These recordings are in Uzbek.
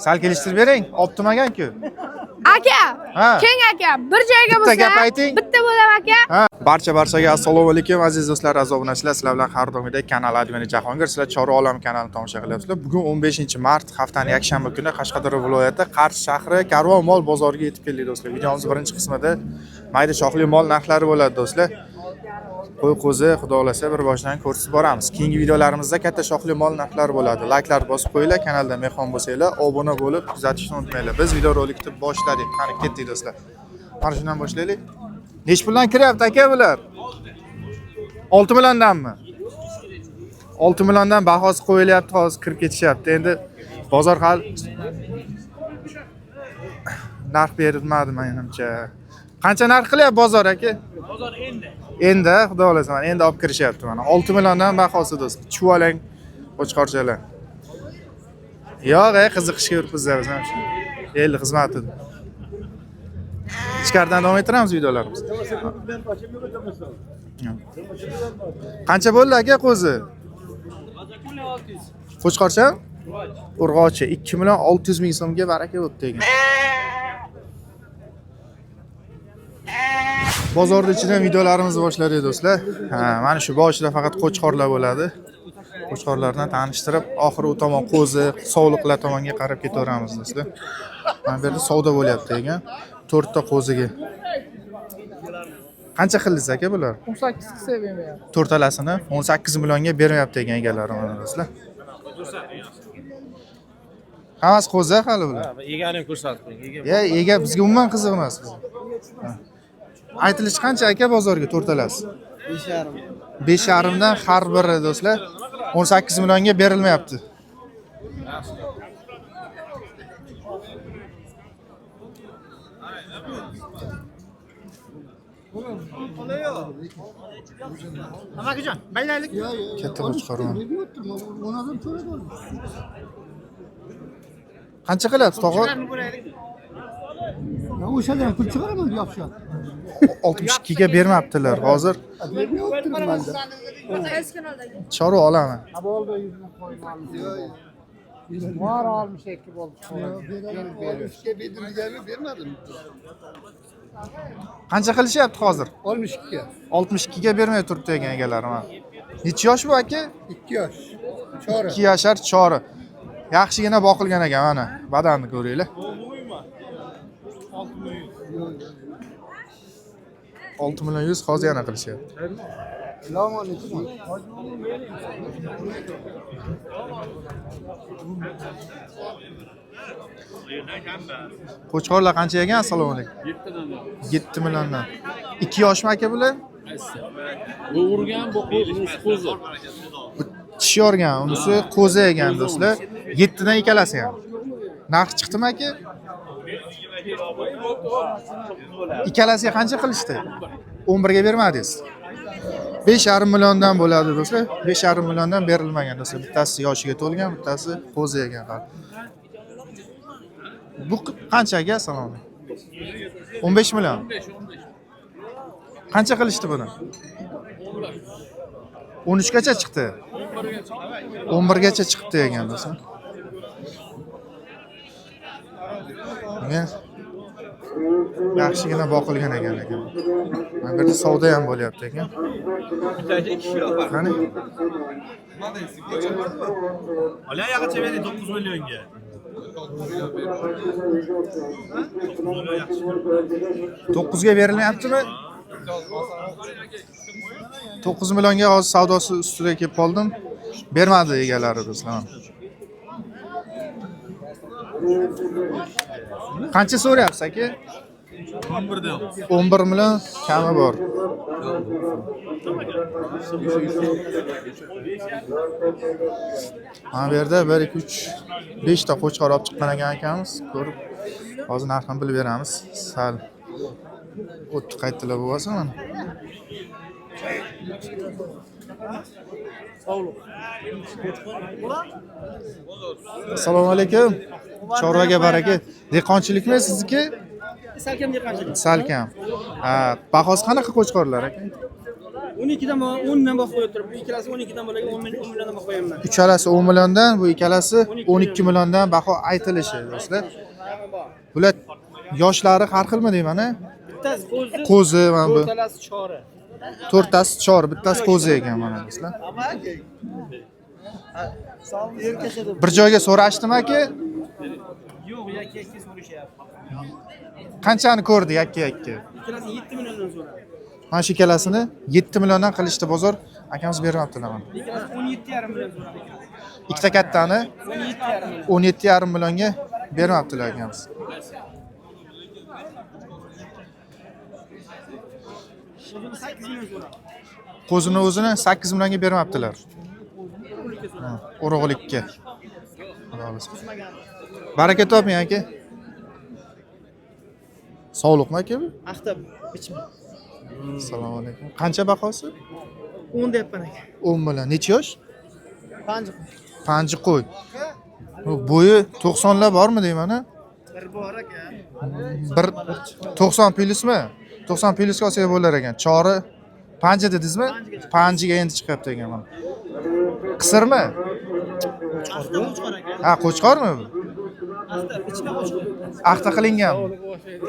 Sal kelishtirib bering. Optimagan-ku. Aka, keng aka, bir joyga bo'lsa, bitta gap ayting. bitta bo'lam aka. Barchaga assalomu alaykum aziz do'stlar, aziz obunachilar. Sizlar bilan har doimgidek kanal admini Jahongir. Sizlar Chorva olam kanalini tomosha qilyapsizlar. Bugun 15-mart, haftaning yakshanba kuni Qashqadaryo viloyati Qarshi shahri Karvon mol bozoriga yetib keldik do'stlar. Videomiz birinchi qismida mayda shoxli mol narxlari bo'ladi do'stlar. Qo'y qo'zi, xudo xolasa bir boshdan ko'rsatib boramiz. Keyingi videolarimizda katta shoxli mol narxlari bo'ladi. Like'lar bosib qo'yinglar, kanalda mehmon bo'lsanglar, obuna bo'lib kuzatishni unutmanglar. Biz videorolikni boshladik. Qani ketdik do'stlar. Mana shundan boshlaylik. Nech puldan kiryapti aka bular? 6 milliondanmi? 6 milliondan bahosi qo'yilyapti, hozir kirib ketishyapti. Endi bozor hal narx berilmadi menimcha. Qancha narx qilyapti bozor aka? Bozor Endi xudo xolasa mana endi olib kirishyapti mana. 6 milliondan bahosi do'st. Chuvalang qo'chqorchalar. Yo'q, qiziqishga yuribmiz ham shu. El xizmati. Ichkaridan davom ettiramiz videolarimiz. Qancha bo'ldi aka qo'zi? Qo'chqorcha? Urg'ochi 2 million 600 ming so'mga baraka bo'pti ekan. Bozorda ichidan videolarimizni boshladik do'stlar. Mana shu boshida faqat qo'chqorlar bo'ladi. Qo'chqorlardan tanishtirib, oxiri u tomon qo'zi, sovliqlar tomonga qarab ketaveramiz do'stlar. Mana bu yerda savdo bo'lyapti ekan. 4 ta qo'ziga. Qancha qildingiz aka bular? 18 qilsa bermayapti. To'rtalasini 18 millionga bermayapti ekan egalari mana do'stlar. Hammasi qo'zi hali bular. Egani ko'rsatdim. Ega bizga umuman qiziq emas. Aytilishi qancha aka bozorga to'rtalasi? 5,5. 5,5 dan har biri do'stlar 18 millionga berilmayapti. Amakijon, baylaylik. Katta qo'chqorman. Qancha qilyapti tog'a? O'shadan pul chiqaraman yo'qsa. 62 ga bermabdilar hozir. Chorva olaman. Var 62 bo'ldi. Bermadim. Qancha qilishyapti hozir? 62. 62 ga bermay turibdi ekan egalarim. Necha yosh bu aka? 2 yosh. Chora. 2 yashar chori. Yaxshigina boqilgan ekan mana. Badanni ko'ringlar. 6 million 100 hozir yana qilishyapti. Qo'chqorlar qancha ekan? Assalomu alaykum. 7 milliondan. 2 yoshmi aka bular? Bu urgan, bu qo'zi. Tish yorgan, unisi qo'zi ekan do'stlar. 7 dan ikkalasi ham. Narx chiqdimi aka? Ikkalasiga qancha qilishdi? 11 ga bermadingiz. 5,5 milliondan bo'ladi do'stlar. 5,5 milliondan berilmagan do'stlar. Bittasi yoshiga to'lgan, bittasi qo'zi ekan. Bu qanchaga salom? 15 million. Qancha qilishdi buni? 13 gacha chiqdi. 11 gacha chiqdi ekan do'stlar. Yaxshigina boqilgan ekan. Mana bu yerda savdo ham bo'lyapti ekan. Qani? Olay yaqincha bering 9 millionga. 9 ga berilyaptimi? 9 millionga hozir savdosi ustida kelib qoldim. Bermadi egalari do'stlar. Qancha so'rayapsiz aka? 11 dan. 11 million kami bor. Mana bu yerda 1 2 3 5 ta qo'chqor olib chiqqan ekan akamiz. Ko'rib hozir narxini bilib beramiz. Sal o'tni qaytdilar bo'lsa mana. Assalomu alaykum. Chorvaga baraka. Dehqonchilikmi sizniki? Salkam dehqonchilik. Salkam. Bahosi qanaqa qo'chqorlar aka? 12dan 10dan boqib qo'yib turib, bu ikkalasi 12dan bo'lagan 10 milliondan boqib qo'yaman. Uchalasi 10 milliondan, bu ikkalasi 12 milliondan baho aytilishi do'stlar. Bular yoshlari har xilmi deyman a? Bittasi Qo'zi mana bu. to'rtalasi chori. To'rttasi chor, bittasi qo'zi ekan mana do'stlar. Bir joyga so'rashdim aka. Yo'q, yakka so'rashyapti. Qanchani ko'rdi yakka? Ikkalasi 7 milliondan so'radi. Mana shu ikkalasini 7 milliondan qilishdi bozor. Akamiz beryaptilar mana. Ikkalasi 17,5 million so'radi. Ikkita kattani 17,5 17,5 million. millionga beryaptilar akamiz. O'zini 8 million so'radi. Qo'zini o'zini 8 millionga beryaptilar. Urug'likka. Baraka toping aka. Sog'liqmi aka bu? Axta bichma. Assalomu alaykum. Qancha bahosi? 10 deyapman aka. 10 million. Necha yosh? Panji. Panji qo'y. Bu bo'yi 90 lar bormi deyman a? Bir bor aka. Bir 90 plyusmi? 90 plyusga olsa bo'lar ekan. Chori panji dedingizmi? Panjiga endi chiqyapti ekan mana. Qisirmi? Axta qo'chqor aka. Ha, qo'chqormi bu? Axta bichma qo'chqor. Axta qilinganmi?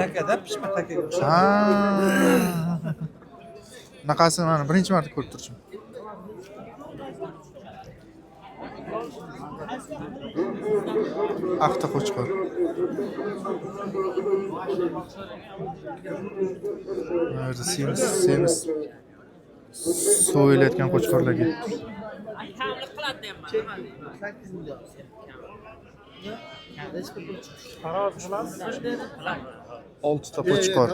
Takada pishma takaga. Ha. Naqasi mana birinchi marta ko'rib turibman. Axta qo'chqor. Mana semiz so'yilayotgan qo'chqorlarga. Oltita qo'chqor.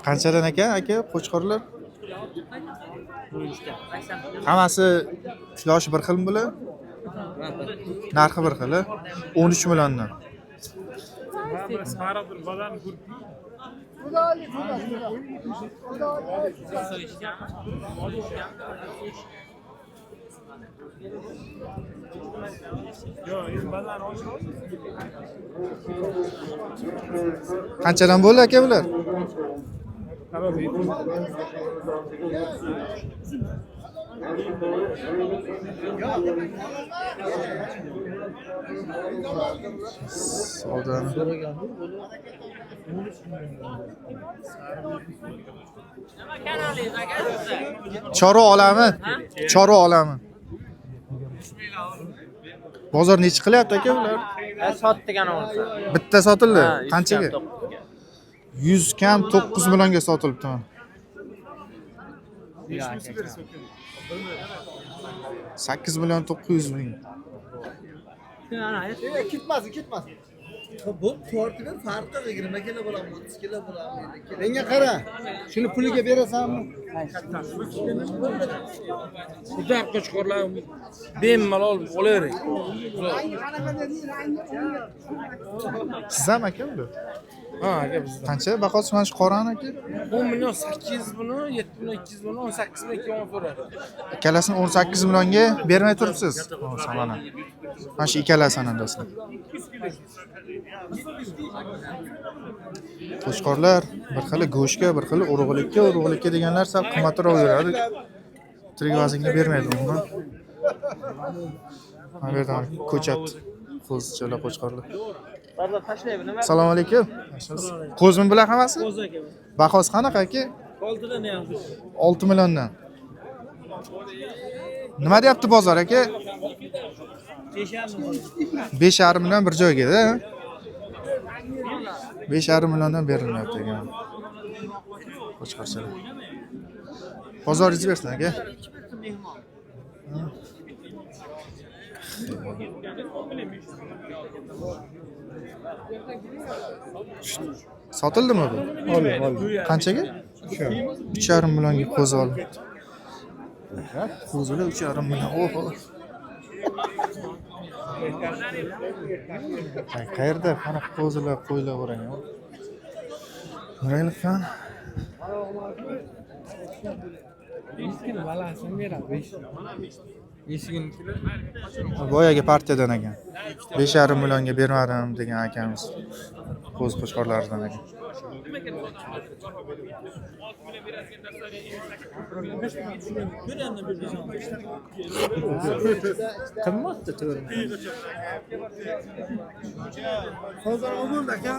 Qanchadan aka qo'chqorlar? Hammasi yoshi bir xilmi bular? Narxi bir xil, 13 milliondan. Qanchadan bo'ldi aka bular? Savdoni. Chorva olami? Chorva olami. Bozor necha qilyapti aka bular? Sotdik ana bo'lsa. Bitta sotildi. Qanchaga? 100 kam 9 millionga sotilibdi mana. 8 million 900 ming. Ketmasin. Bu tortining farqi 20 kilo bo'ladi, 30 kilo bo'ladi. Menga qara. Shuni puliga berasanmi? Xudo qo'chqorlar bemalol olavering. Siz ham aka bu? Ha, aka biz. Qancha bahosi mana shu qorani aka? 10 million 800 buni, 7 million 200 buni, 18 million 200 so'radi. Ikkalasini 18 millionga bermay turibsiz. Mana. Mana shu ikkalasini do'stlar. Qo'chqorlar bir xil go'shtga, bir xil urug'likka deganlar sal qimmatroq yuradi. Tirik vaznga bermaydi bunga. Mana bu yerda ko'chat qo'zichalar qo'chqorlar. Barda tashlaymi nima? Assalomu alaykum. Qo'zmi bular hammasi? Qo'z aka. Bahosi qanaqa aka? 6 dan ham. 6 milliondan. Nima deyapti bozor aka? 5,5 million bir joyga-da. 5,5 milliondan berilmayapti ekan. Qo'chqorchalar. Bozoringiz bersin aka. Sotildimi bu? Oldi. Qanchaga? 3,5 millionga qo'zi oldi. Qo'zilar 3,5 million. Oho. Qayerda qanaqa qo'zilar, qo'ylar bor ekan? Nurayliqdan. Eskini balasini beradi 5. Eshigini Boyagi partiyadan ekan. 5,5 millionga bermadim degan akamiz. Qo'zi qo'chqorlaridan ekan. Qimmatda to'g'ri. Hozir bo'ldi aka.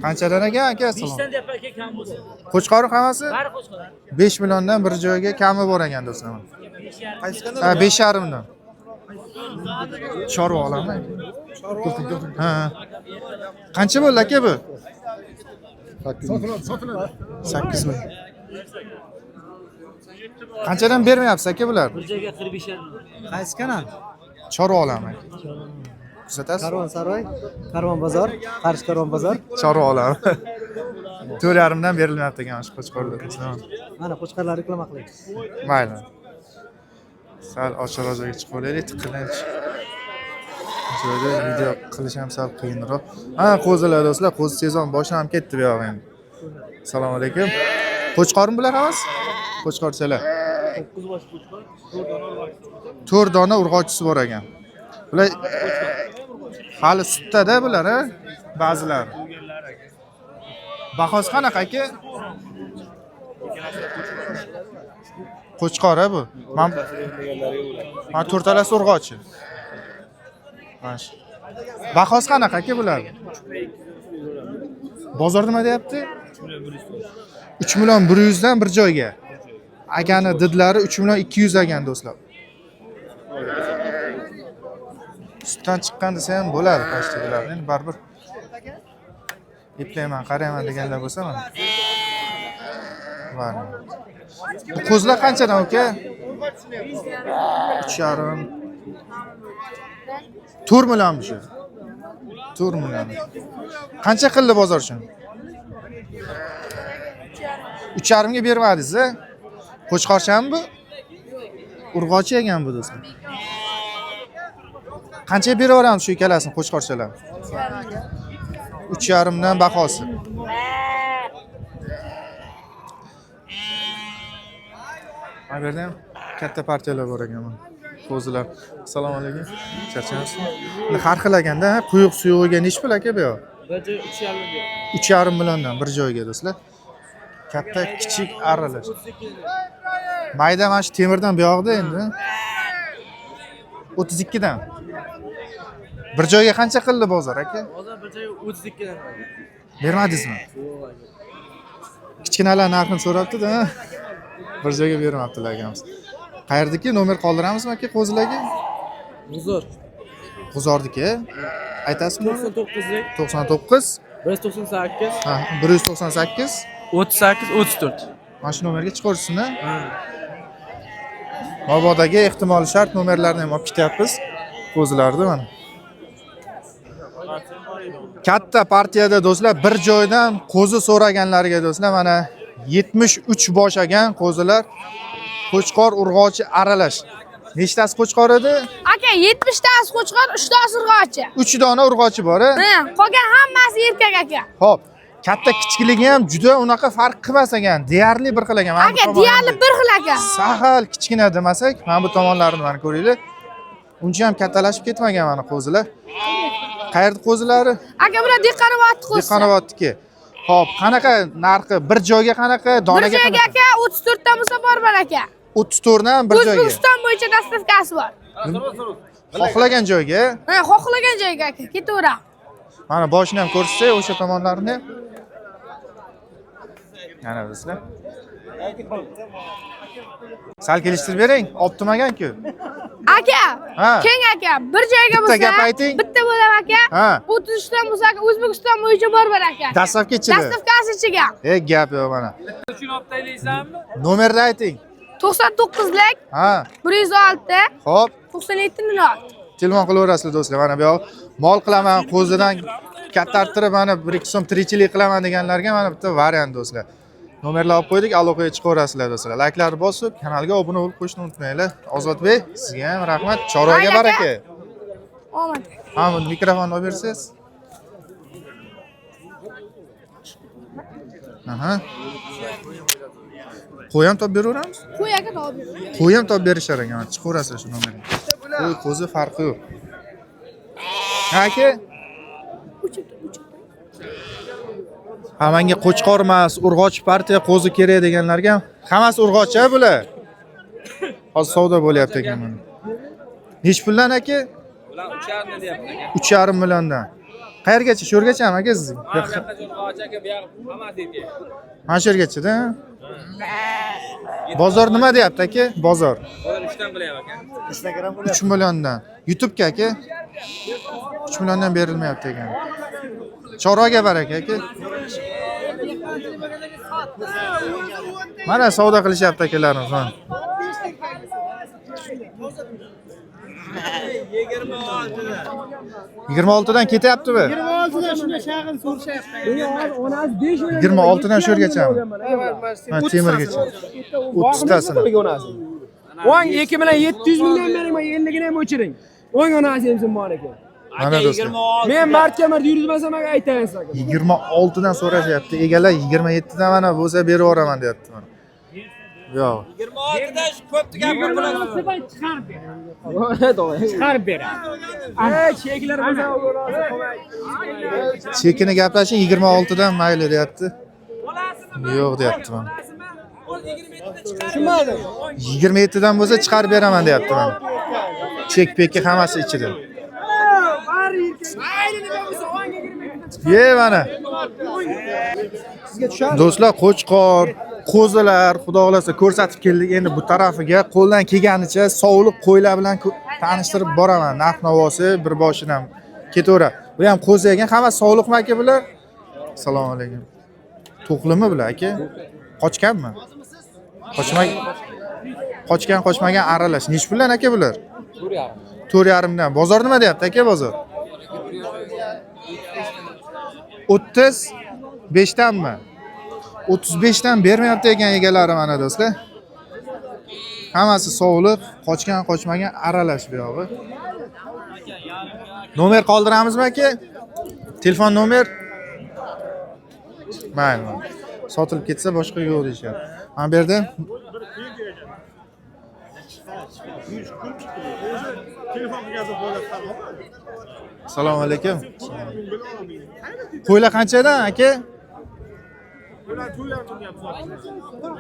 Qanchadan ekan aka? Qo'chqor hammasi? 5 milliondan bir joyga kami bor ekan do'stlar. Qaysi Ha, 5,5 dan. Chorva olaman. Ha. Qancha bo'ldi aka bu? 8 million. Qanchadan bermayapsiz aka bular? Bir joyga 45 Qaysi kanal? Chorva olaman. Kuzatasiz? Karvon saroy, Karvon bozor, Qarshi Karvon bozor. Chorva olaman. 4,5 dan berilmayapti ekan shu qo'chqorlar. Mana qo'chqorlar reklama qilaylik. Mayli. Sal ochiqroq joyga chiqib olaylik, tiqilinch. Joyda video qilish ham sal qiyinroq. Ha, qo'zilar do'stlar, qo'zi sezon boshlanib ketdi bu yoq endi. Assalomu alaykum. Qo'chqormi bular hammasi? Qo'chqorchalar. 9 bosh qo'chqor, 4 dona urg'ochisi bor ekan. Bular hali sutda-da bular, ha? Ba'zilari. Bahosi qanaqa aka? Qo'chqor bu. Men to'rtalasi urg'ochi. Mash. Bahosi qanaqa aka bular? Bozor nima deyapti? 3 million 100 dan bir joyga. Akani didlari 3 million 200 ekan do'stlar. Sutdan chiqqan desa ham bo'ladi pashtalar. Endi baribir eplayman, qarayman deganlar bo'lsa mana. Bor. Bu qo'zlar qanchadan aka? 3,5. 4 millionmi shu? 4 million. Qancha qildi bozor shuni? 3,5 ga bermadingiz, a? Qo'chqorchami bu? Urg'ochi ekan bu do'stlar. Qancha beraveramiz shu ikkalasini qo'chqorchalar? 3,5 dan bahosi. Mana bu yerda ham katta partiyalar bor ekan. Qo'zilar. Assalomu alaykum. Charchamasizmi? Buni har xil ekanda, quyuq suyug'iga nechi pul aka bu yoq? bir joy 3,5 million. 3,5 milliondan bir joyga do'stlar. Katta, kichik aralash. Mayda mana shu temirdan bu yoqda endi 32 dan. Bir joyga qancha qildi bozor aka? Hozir bir joy 32 dan. Bermadingizmi? Kichkinalar narxini so'rabdi-da. Bir joyga bermabdilar akamiz. Qayerdiki? Nomer qoldiramizmi aka qo'zilarga? G'uzor. G'uzordiki. Aytasizmi? 99lik 99 198 ha 198 38 34. mana shu nomerga chiqarishsin-a. Mabodagi ehtimol shart nomerlarni ham olib ketyapmiz. Qo'zilarni mana. Katta partiyada do'stlar bir joydan qo'zi so'raganlarga do'stlar mana 73 boshagan qo'zilar qo'chqor urg'ochi aralash. Nechtasi qo'chqor edi? Aka 70 tasi qo'chqor, 3 tasi urg'ochi. 3 dona urg'ochi bor, a? Ha, qolgan hammasi erkak aka. Xo'p, katta kichikiligi ham juda unaqa farq qilmas ekan. Deyarli bir xil ekan. Aka, deyarli bir xil aka. Sahal kichkina demasak, mana bu tomonlarini mana ko'ringlar. Uncha ham kattalashib ketmagan mana qo'zilar. Qayerda qo'zilari? Aka, bular Dehqonobod qo'zi. Dehqonobodniki. Xo'p, qanaqa narxi? Bir joyga qanaqa? Donaga bir joyga aka 34 ta bo'lsa bor aka. 34 dan bir joyga. O'zbekiston bo'yicha dastavkasi bor. Xohlagan joyga. Ha, xohlagan joyga aka, ketaveradi. Mana boshini ham ko'rsatsak, o'sha tomonlarini. Mana bizlar. Sal kelishtirib bering, optimagan-ku. Aka, Ha. keng aka, bir joyga Bitta bo'lsa, gap ayting. bitta bo'lam aka. Ha. 33 dan bo'lsa, O'zbekiston bo'yicha bor aka. Dastavka ichida. Dastavkasi ichiga. Gap yo'q mana. Shuni olib taylaysanmi? Nomerni ayting. 99lik Ha. 106 Xo'p, 9706. telefon qilaverasizlar do'stlar. Mana bu yoq mol qilaman, qo'zidan kattartirib mana 1-2 so'm tirikchilik qilaman deganlarga mana bitta variant do'stlar. Nomerlar olib qo'ydik, aloqaga chiqaverasizlar do'stlar. Layklarni bosib, kanalga obuna bo'lib qo'yishni unutmanglar. Ozodbek, sizga ham rahmat. Chorvaga baraka. Omad. Ha, bu mikrofonni olib bersangiz. Aha. Qo'y ham topib beraveramiz. Qo'y aka topib beraman. Qo'y ham topib berishar ekan. Chiqaverasizlar shu nomerga. Qo'y qo'zi farqi yo'q. Ha aka, ha menga qo'chqor emas, urg'och partiya qo'zi kerak deganlarga hammasi urg'och-a bular. Hozir savdo bo'lyapti ekan mana. Nech puldan aka? Ular 3,5 deyapti aka. 3,5 milliondan. Qayergacha? Shu yergachami aka siz? Ha, bu yoqqa Qo'rg'och aka, bu yoq hammasi aka. Mana shu yergacha-da. Bozor nima deyapti aka? Bozor. Hozir 3 dan qilyapti aka. Instagram 3 milliondan. YouTube'ga aka 3 milliondan berilmayapti ekan. Chorvaga baraka aka. Mana savdo qilishyapti akalarimiz. 26 dan ketyaptimi? 26 dan shunday shag'il so'rashyapti. Onasi 5 million. 26 dan shu yergachami? Ha, temirgacha. 30 tasini. O'ng 2 million 700 million bering, men 50 gina ham o'chiring. O'ng onasi ham sinmon ekan. Mana do'stlar. Men martga yuribmasam aka aytaman sizga. 26 dan so'rashyapti. Egalar 27 dan mana bo'lsa berib yuboraman deyapti mana. Yo'q. 26 dan shu ko'pni gapir bilan. Chiqarib beradi. Cheklar bo'lsa Chekini gaplashing 26 dan mayli deyapti. Yo'q deyapti mana. tushunmadim. 27 dan bo'lsa chiqarib beraman deyapti mana. Chek-pekki hammasi ichida. Ye mana. Do'stlar, qo'chqor, qo'zilar, xudo xolasa ko'rsatib keldik. Endi bu tarafiga qo'ldan kelganicha sovliq qo'ylar bilan tanishtirib boraman. Narx-navosi bir boshidan ketaveradi. Bu ham qo'zi ekan, hamma sovliqmi aka bular? Assalomu alaykum. To'qlimi bular aka? Qochganmi? Qochgan, qochmagan aralash. Nech puldan aka bular? 4,5 dan. Bozor nima deyapti aka, bozor? 35 danmi? 35 dan bermayapti ekan egalari mana do'stlar. Hammasi sovliq, qochgan, qochmagan aralash bu yog'i. Nomer qoldiramizmi aka? Telefon nomer? Mayli. Sotilib ketsa boshqa yo'q deyishyapti. Mana bu yerda Assalomu alaykum. Qo'ylar qanchadan aka?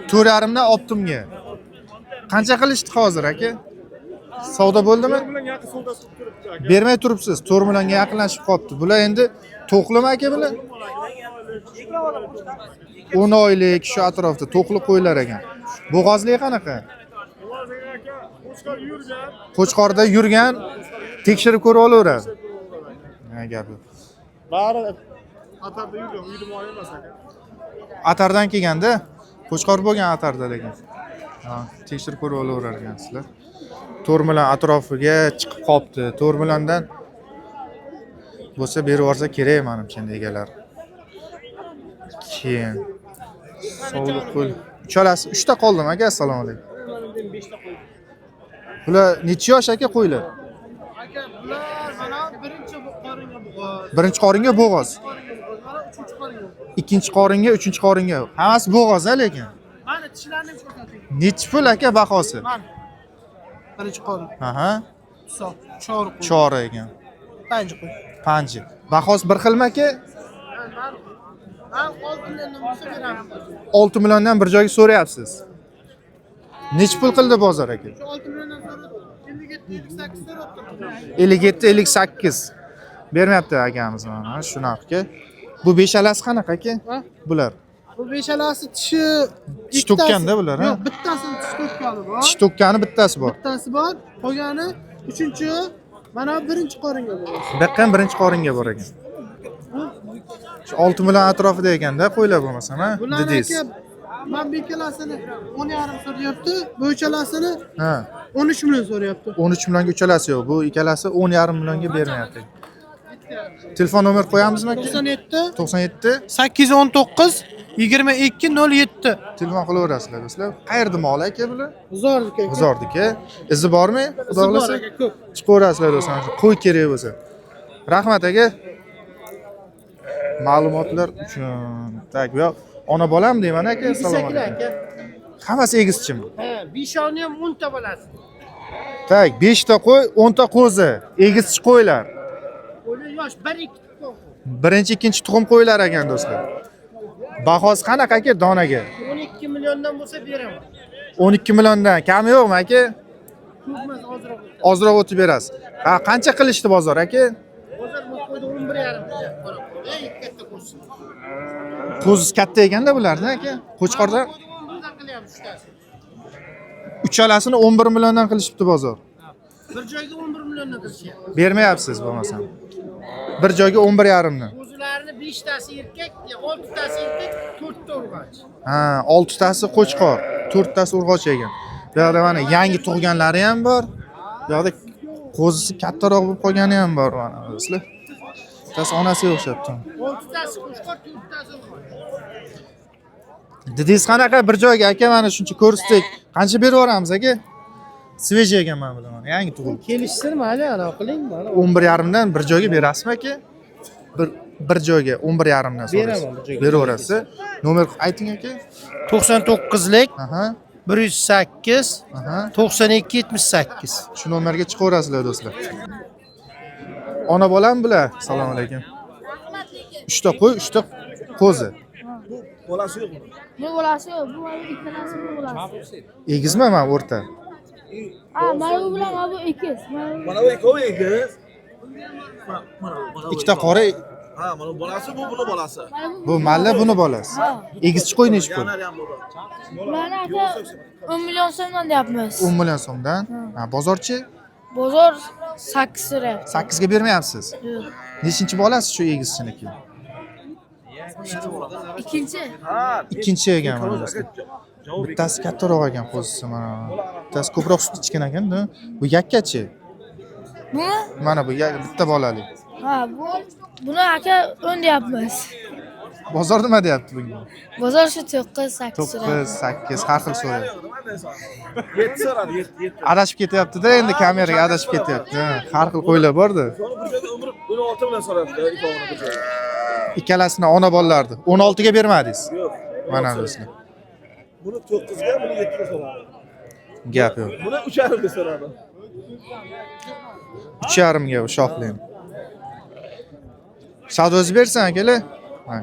4,5 dan optimga. Qancha qilishdi hozir aka? Savdo bo'ldimi? Bermay turibsiz. 4 millionga yaqinlashib qolibdi. Bular endi to'qlimi aka bular? 10 oylik shu atrofda to'qli qo'ylar ekan. Bo'g'ozlik qanaqa? Qo'chqorda yurgan, tekshirib ko'rib olaveradi. Ha, gapi. Bari atarda yurgan, uyda mol emas aka. Atardan kelganda, qo'chqor bo'lgan atarda lekin. Ha, tekshirib ko'rib olaverar ekansizlar. 4 million atrofiga chiqib qopti. 4 milliondan bo'lsa berib yuborsa kerak menimcha egalar. Keyin sovliq qo'l. Uchalasi 3 ta qoldimi aka? Assalomu alaykum. Bular necha yosh aka qo'ylar? Aka, bular mana birinchi qoringa bo'g'oz. Birinchi qoringa bo'g'oz. Uchinchi qoringa. Ikkinchi qoringa, uchinchi qoringa. Hammasi bo'g'oz-a lekin. Mana tishlarni ham ko'rsating. Nechi pul aka bahosi? Mana. Birinchi qorin. Aha. Hisob. Chori qo'y. Chori ekan. Panji qo'y. Panji. Bahosi bir xilmi aka? Men 6 milliondan bo'lsa beraman. 6 milliondan bir joyga so'rayapsiz. Nechi pul qildi bozor aka? Shu 6 milliondan sonra 57-58 so'rabdi. 57-58. Bermayapti akamiz mana shu narxga. Bu beshalasi qanaqa aka? Bular. Bu beshalasi tishi Tish to'kkanda bular, ha? Yo'q, bittasini tish to'kkani bor. Tish to'kkani bittasi bor. Bittasi bor. Qolgani uchinchi mana birinchi qoringa bor. Beqqan birinchi qoringa bor ekan. Shu 6 million atrofida ekanda qo'ylar bo'lmasa, ha? Dedingiz. Bular aka men bu ikkalasini 10,5 so'rayapti. Bu uchalasini Ha. 13 million so'rayapti. 13 millionga uchalasi yo'q. Bu ikkalasi 10,5 millionga bermayapti. Telefon nomer qo'yamizmi aka? 97 97 819 2207. telefon qilaverasizlar do'stlar. Qayerda mol aka bular? G'uzordiki. G'uzordiki. Izi bormi? Xudo Bor xolasa. aka, ko'p. Chiqaverasizlar do'stlar. Qo'y kerak bo'lsa. Rahmat aka. Ma'lumotlar uchun. Tak, bu ona bolam deyman aka. Assalomu alaykum. Hammasi egizchimi? Ha, beshoni ham 10 ta bolasi. Tak, 5 ta qo'y, 10 ta qo'zi, egizchi qo'ylar. Qo'ylar yosh 1-2 tuqqan. Birinchi, ikkinchi tuxum qo'ylar ekan do'stlar. Bahosi qanaqa aka donaga? 12 milliondan bo'lsa beraman. 12 milliondan kami yo'qmi aka? Ko'pmas ozroq. Ozroq o'tib berasiz. Ha, qancha qilishdi bozor aka? Bozor bu qo'yda 11,5 million. Ey, katta qo'ysin. Qo'zi katta ekanda bularda aka. Qo'chqorda Bundan qilyapmiz uchtasi. uchalasini 11 milliondan qilishibdi bozor. Bir joyga 11 milliondan qilishyapti. Bermayapsiz bo'lmasam. Bir joyga 11,5 dan. Qo'zilarni 5 tasi erkak, 6 tasi erkak, 4 ta urg'och. Ha, 6 tasi qo'chqor, 4 tasi urg'och ekan. Bu yerda mana yangi tug'ganlari ham bor. Bu yerda qo'zisi kattaroq bo'lib qolgani ham bor mana do'stlar. Bittasi onasiga o'xshabdi. 6 tasi qo'shqor, 4 tasi urg'och. Didingiz qanaqa bir joyga aka mana shuncha ko'rsatdik. Qancha berib yuboramiz aka? Sveji ekan men bilaman. Yangi tug'il. Kelishsin mayli, anaqa qiling, mana. 11,5 dan bir joyga berasizmi aka? Bir joyga 11,5 dan so'raysiz. Beraman bir joyga. Beraverasiz. Nomer ayting aka. 99lik Aha. 108 Aha. 92 78. Shu nomerga chiqaverasizlar do'stlar. Ona bolami bular? Assalomu alaykum. 3 ta qo'y, 3 ta qo'zi. Bolasi yo'qmi? Ne bolasi yo'q, bu ikkalasi bu bolasi. Egizmi men o'rta? Ha, mana bu bilan bu ikiz. Mana bu ikkovi egiz. Mana bu. Ikkita qora, Ha, mana bu bolasi, bu buni bolasi. bu malla buni bolasi. Egizchi qo'y nechi pul? Yanar ham bu. Bularni aka 10 million so'mdan deyapmiz. 10 million so'mdan. Ha, bozorchi Bozor 8 lira. 8 ga bermayapsiz. Yo'q. Nechinchi bolasi shu egizchiniki? Ikkinchi. Ikkinchi ekan mana do'stlar. Bittasi kattaroq ekan qo'zisi mana. Bittasi ko'proq sut ichgan ekan-da. Bu yakkachi. Bu? Mana bu bitta bolali. Ha, buni aka 10 deyapmiz. Bozor nima deyapti bunga? Bozor shu 9-8 lira. 9, 8 har xil so'raydi. 7 so'radi, 7. Adashib ketyapti-da, endi kameraga adashib ketyapti. Har xil qo'ylar bor-da. Soni bir joyda umri 16 million so'radi, ikkovini bir joyda. Ikkalasini ona bolalardi. 16 ga bermadingiz. Yo'q. Mana do'stlar. Buni 9 ga, buni 7 ga so'radi. Gap yo'q. Buni 3,5 ga so'radi. 3,5 ga shoxlayim. Savdosi bersan akalar. Ha.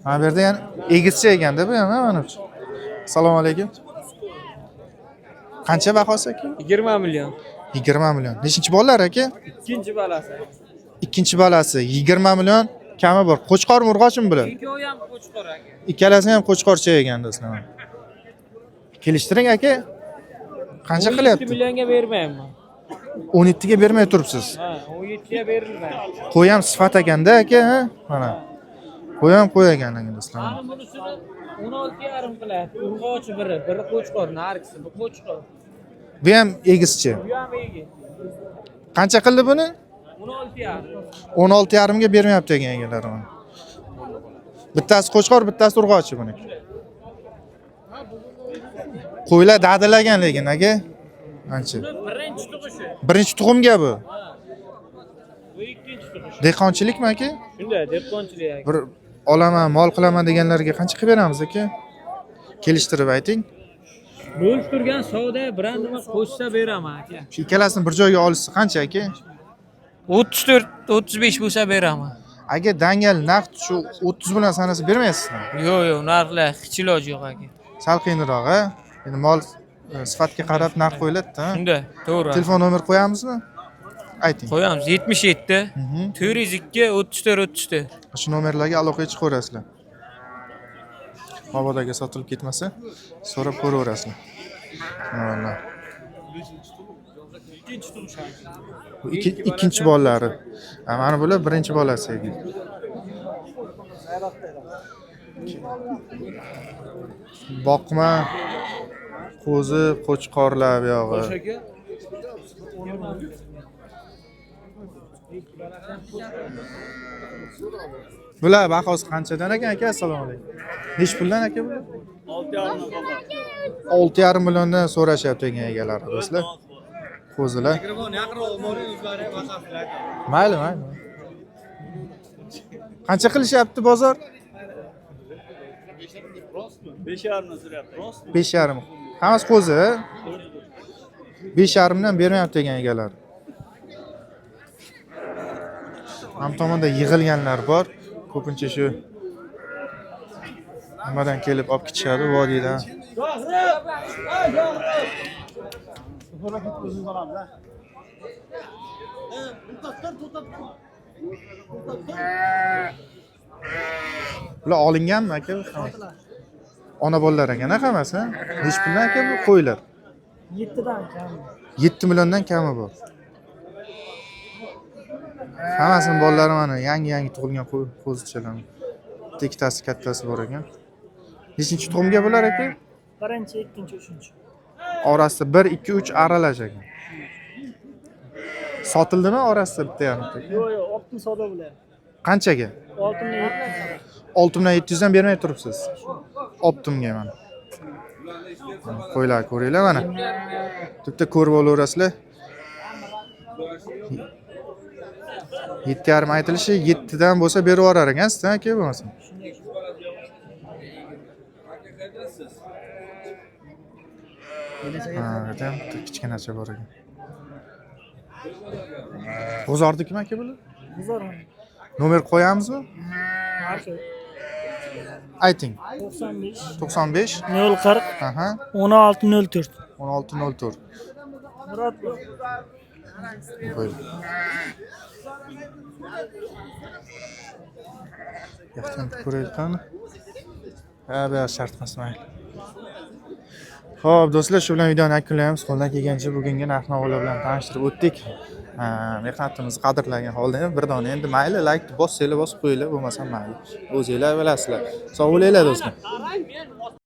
Mana bu yerda yana egizchi ekanda bu ham mana. Assalomu alaykum. Qancha bahosi aka? 20 million. 20 million. Nechinchi bolalar aka? Ikkinchi balasi. Ikkinchi balasi 20 million kami bor. Qo'chqormi, urg'ochmi bular? Ikkovi ham qo'chqor aka. Ikkalasi ham qo'chqorcha ekan do'stlar. Kelishtiring aka. Qancha 17 qilyapti? millionga bermayman. 17 ga bermay turibsiz. Ha, 17 ga berilmaydi. Qo'y ham sifat ekanda aka, ha? Mana. Qo'y ham qo'y ekan do'stlar. Mana bunisini 16,5 qiladi. Urg'ochi biri qo'chqor, nargisi bu qo'chqor. Bu ham egizchi. Bu ham egi. Qancha qildi buni? 16,5. 16,5 ga bermayapti ekan egalari mana. Bittasi qo'chqor, bittasi urg'ochi buniki. Qo'ylar dadilagan lekin aka. Ancha. Birinchi tug'ishi. Birinchi tug'imga bu. Bu ikkinchi tug'ish. Dehqonchilikmi aka? Shunday, dehqonchilik aka. Bir olaman, mol qilaman deganlarga qancha qilib beramiz aka? Kelishtirib ayting. Bo'lib turgan savdo brendimiz qo'shsa beraman aka. Shu ikkalasini bir joyga olishsa qancha aka? 34-35 bo'lsa beraman. Aka dangal naqd shu 30 bilan sanasi bermaysizmi? Yo'q, narxlar hech iloji yo'q aka. Sal qiyinroq, ha? Endi mol sifatga qarab narx qo'yiladi-da. Shunday, to'g'ri. Telefon nomer qo'yamizmi? Ayting. Qo'yamiz 77 402 34. Shu nomerlarga aloqaga chiqaverasizlar. Mabodoga sotilib ketmasa, so'rab ko'raverasizlar. Mana. Bu ikkinchi bolalari. Mana bular birinchi bolasi ekan. Boqma, qo'zi, qo'chqorlar bu yog'i. Bular bahosi qanchadan ekan aka? Assalomu alaykum. Nech puldan aka bular? 6,5 milliondan so'rashyapti ekan egalari do'stlar. Qo'zilar. Mayli, mayli. Qancha qilishyapti bozor? Rostmi? 5,5 so'rayapti. Rost. 5,5. Hammasi qo'zi. 5,5dan bermayapti degan egalar. Ham tomonda yig'ilganlar bor. Ko'pincha shu nimadan kelib olib ketishadi vodiydan. Harakat o'zimiz olamiz ha. Bular olinganmi aka? Ona bolalar ekan hammasi. Hech puldan aka bu qo'ylar. 7dan kam. 7 milliondan kami bor. Hammasini bolalari mana yangi tug'ilgan qo'zichalar. Ikkitasi kattasi bor ekan. Nechinchi tug'imga bular aka? Birinchi, ikkinchi, uchinchi. Orasida 1, 2, 3 aralash ekan. Sotildimi orasida bitta yarimta? Yo'q, optim savdo bo'lyapti. Qanchaga? Oltimni 700. 6700 dan bermay turibsiz. Optimga mana. Qo'ylar ko'ringlar mana. Bitta ko'rib olaverasizlar. 7,5 aytilishi 7 dan bo'lsa berib yuborar ekansiz, aka bo'lmasa. Ha, ham kichkinacha bor ekan. Bozordikmi aka bular? Bozor. Nomer qo'yamizmi? Narxi Ayting. 95 95 040 aha 1604. 1604. Murod. Qo'y. Yaxtan ko'raylik qani. Ha, bu shart qasmayli. Xo'p, do'stlar, shu bilan videoni yakunlaymiz. Qo'ldan kelgancha bugungi narx-navolar bilan tanishtirib o'tdik. Mehnatimizni qadrlagan holda ham bir dona endi mayli like bosinglar, bosib qo'yinglar, bo'lmasa mayli. O'zinglar bilasizlar. Sog' bo'linglar do'stlar.